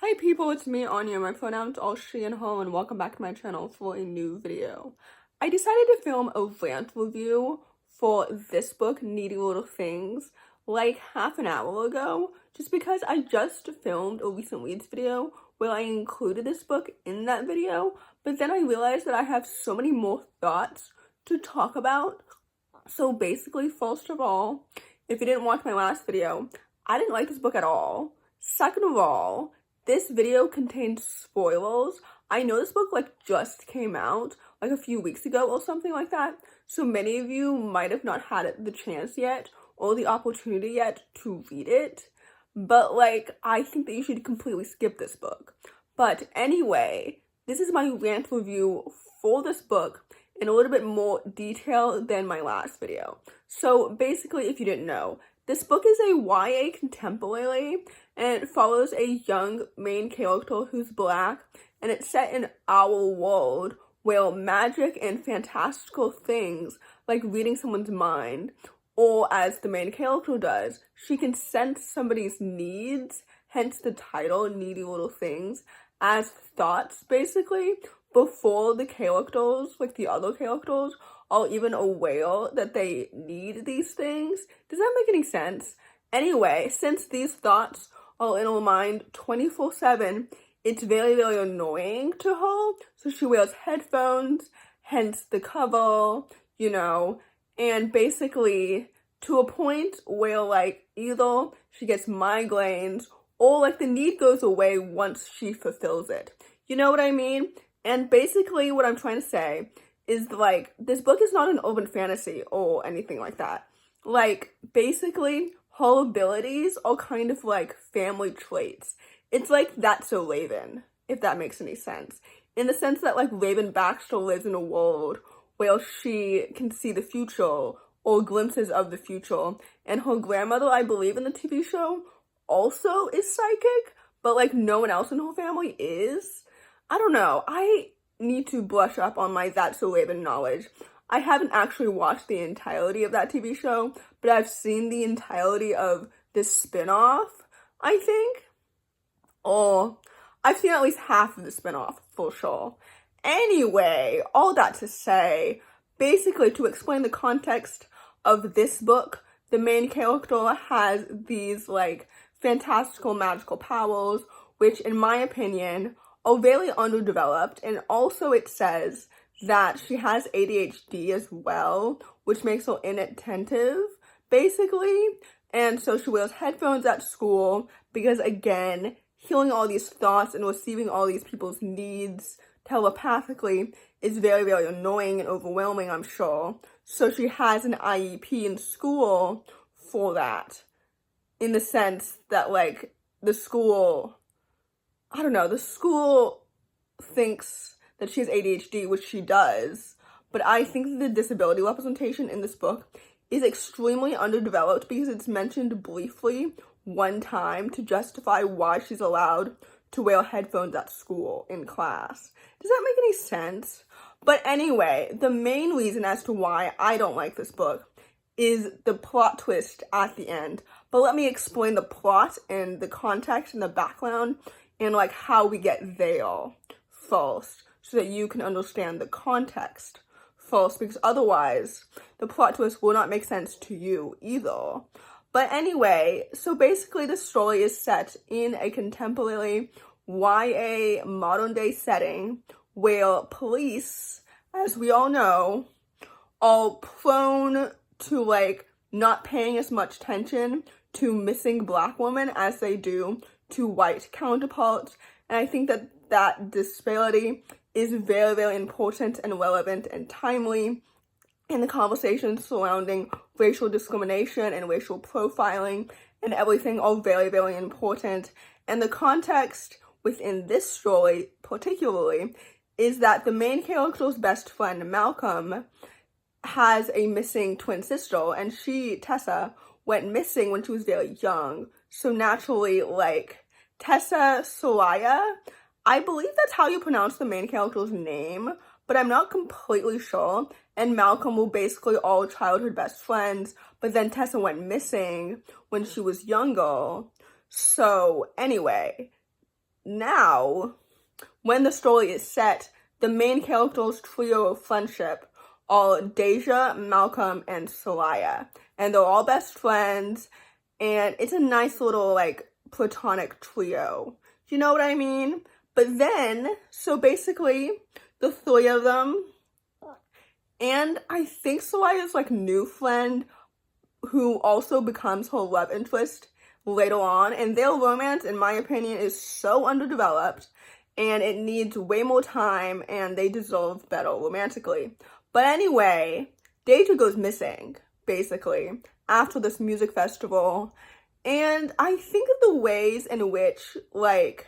Hi people, it's me, Anja. My pronouns all she and her, and welcome back to my channel for a new video. I decided to film a rant review for this book, Needy Little Things, like half an hour ago, just because I just filmed a recent reads video where I included this book in that video, but then I realized that I have so many more thoughts to talk about. So basically, first of all, if you didn't watch my last video, I didn't like this book at all. Second of all, this video contains spoilers. I know this book just came out a few weeks ago or something like that, so many of you might have not had the chance yet or the opportunity yet to read it, but I think that you should completely skip this book. But anyway, this is my rant review for this book in a little bit more detail than my last video. So basically, if you didn't know, this book is a YA contemporary, and it follows a young main character who's black, and it's set in our world where magic and fantastical things like reading someone's mind, or as the main character does, she can sense somebody's needs, hence the title, Needy Little Things, as thoughts basically, before the characters, the other characters, are even aware that they need these things. Does that make any sense? Anyway, since these thoughts are in her mind 24/7, it's very, very annoying to her. So she wears headphones, hence the cover, and basically to a point where either she gets migraines or the need goes away once she fulfills it. You know what I mean? And basically what I'm trying to say is this book is not an urban fantasy or anything like that. Basically her abilities are kind of family traits. It's That's So Raven, if that makes any sense. In the sense that Raven Baxter lives in a world where she can see the future or glimpses of the future, and her grandmother, I believe in the TV show, also is psychic, but no one else in her family is. I don't know. I need to brush up on my That's So Raven knowledge. I haven't actually watched the entirety of that TV show, but I've seen the entirety of this spin-off, I think. Or I've seen at least half of the spin-off, for sure. Anyway, all that to say, basically to explain the context of this book, the main character has these fantastical magical powers, which in my opinion are very underdeveloped, and also it says that she has ADHD as well, which makes her inattentive, basically. And so she wears headphones at school because, again, hearing all these thoughts and receiving all these people's needs telepathically is very, very annoying and overwhelming, I'm sure. So she has an IEP in school for that, in the sense that, the school, I don't know, the school thinks that she has ADHD, which she does, but I think the disability representation in this book is extremely underdeveloped because it's mentioned briefly one time to justify why she's allowed to wear headphones at school in class. Does that make any sense? But anyway, the main reason as to why I don't like this book is the plot twist at the end. But let me explain the plot and the context and the background and how we get there first, so that you can understand the context first, because otherwise the plot twist will not make sense to you either. But anyway, so basically the story is set in a contemporary YA modern day setting where police, as we all know, are prone to not paying as much attention to missing black women as they do to white counterparts. And I think that disparity is very, very important and relevant and timely in the conversation surrounding racial discrimination and racial profiling, and everything are very, very important. And the context within this story particularly is that the main character's best friend, Malcolm, has a missing twin sister, and she, Tessa, went missing when she was very young. So naturally, Tessa Soraya, I believe that's how you pronounce the main character's name, but I'm not completely sure. And Malcolm were basically all childhood best friends, but then Tessa went missing when she was younger. So anyway, now, when the story is set, the main characters' trio of friendship are Deja, Malcolm, and Soraya. And they're all best friends, and it's a nice little, like, platonic trio. You know what I mean? But then, so basically, the three of them, and I think Soraya's, like, new friend, who also becomes her love interest later on, and their romance, in my opinion, is so underdeveloped, and it needs way more time, and they deserve better romantically. But anyway, Deja goes missing, basically, after this music festival, and I think of the ways in which, like,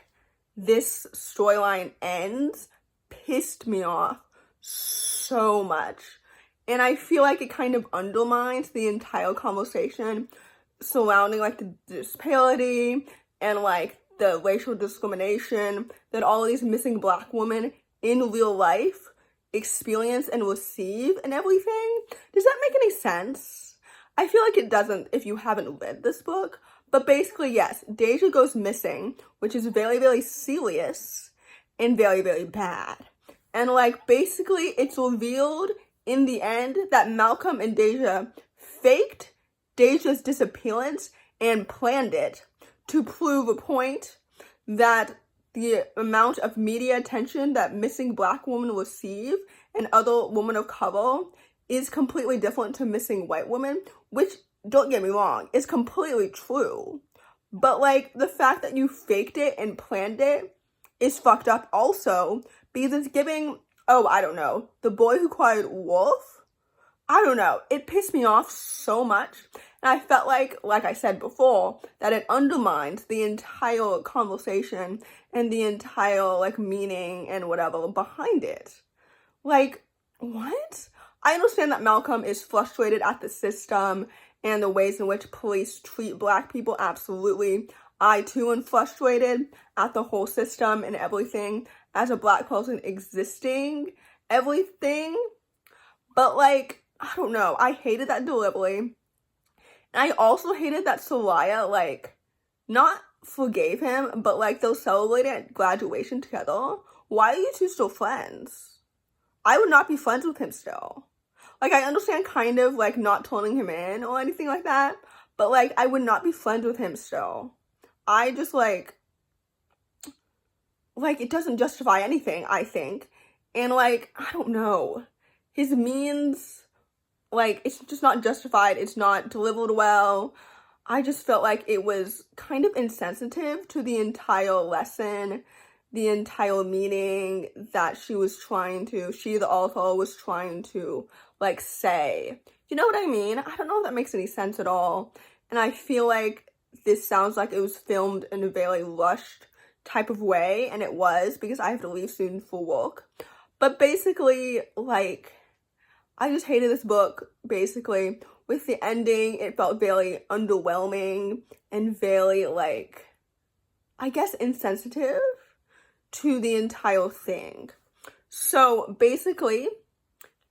this storyline ends pissed me off so much. And I feel like it kind of undermines the entire conversation surrounding, like, the disparity and, like, the racial discrimination that all of these missing Black women in real life experience and receive and everything. Does that make any sense? I feel like it doesn't if you haven't read this book. But basically, yes, Deja goes missing, which is very, very serious and very, very bad. And, like, basically, it's revealed in the end that Malcolm and Deja faked Deja's disappearance and planned it to prove a point that the amount of media attention that missing Black women receive and other women of color is completely different to missing white women, which, don't get me wrong, is completely true. But, like, the fact that you faked it and planned it is fucked up also, because it's giving, oh, I don't know, The Boy Who Cried Wolf? I don't know. It pissed me off so much. And I felt like I said before, that it undermines the entire conversation and the entire, like, meaning and whatever behind it. Like, what? I understand that Malcolm is frustrated at the system and the ways in which police treat Black people, absolutely. I, too, am frustrated at the whole system and everything as a Black person existing, everything. But, like, I don't know. I hated that delivery. And I also hated that Soraya, like, not forgave him, but, like, they'll celebrate at graduation together. Why are you two still friends? I would not be friends with him still. Like, I understand kind of, like, not turning him in or anything like that, but, like, I would not be friends with him still. I just, like, it doesn't justify anything, I think. And, like, I don't know. His means, like, it's just not justified. It's not delivered well. I just felt like it was kind of insensitive to the entire lesson, the entire meaning that she, the author, was trying to, like, say. You know what I mean? I don't know if that makes any sense at all. And I feel like this sounds like it was filmed in a very rushed type of way, and it was, because I have to leave soon for work. But basically, like, I just hated this book, basically. With the ending, it felt very underwhelming and very, like, I guess insensitive to the entire thing. So basically,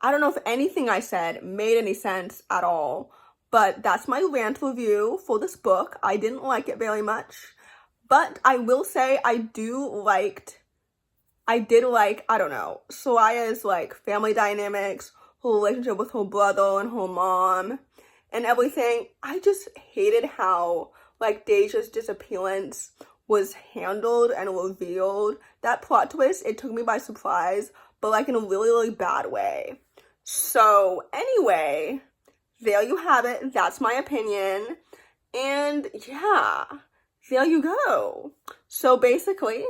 I don't know if anything I said made any sense at all, but that's my rant review for this book. I didn't like it very much, but I will say I did like, I don't know, Soraya's, like, family dynamics, her relationship with her brother and her mom and everything. I just hated how, like, Deja's disappearance was handled and revealed. That plot twist, it took me by surprise, but, like, in a really, really bad way. So anyway, there you have it. That's my opinion. And yeah, there you go. So basically,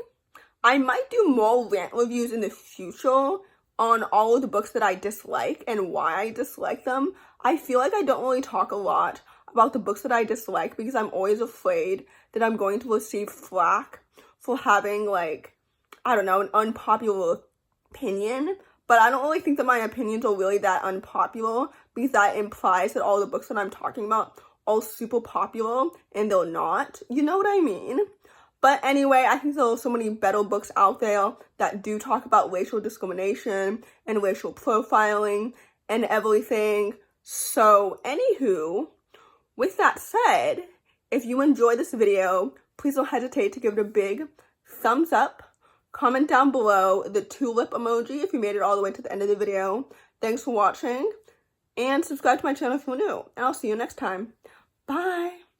I might do more rant reviews in the future on all of the books that I dislike and why I dislike them. I feel like I don't really talk a lot about the books that I dislike because I'm always afraid that I'm going to receive flack for having, like, I don't know, an unpopular opinion. But I don't really think that my opinions are really that unpopular, because that implies that all the books that I'm talking about are super popular, and they're not. You know what I mean? But anyway, I think there are so many better books out there that do talk about racial discrimination and racial profiling and everything. So anywho, with that said, if you enjoyed this video, please don't hesitate to give it a big thumbs up, comment down below the tulip emoji if you made it all the way to the end of the video. Thanks for watching, and subscribe to my channel if you're new, and I'll see you next time. Bye!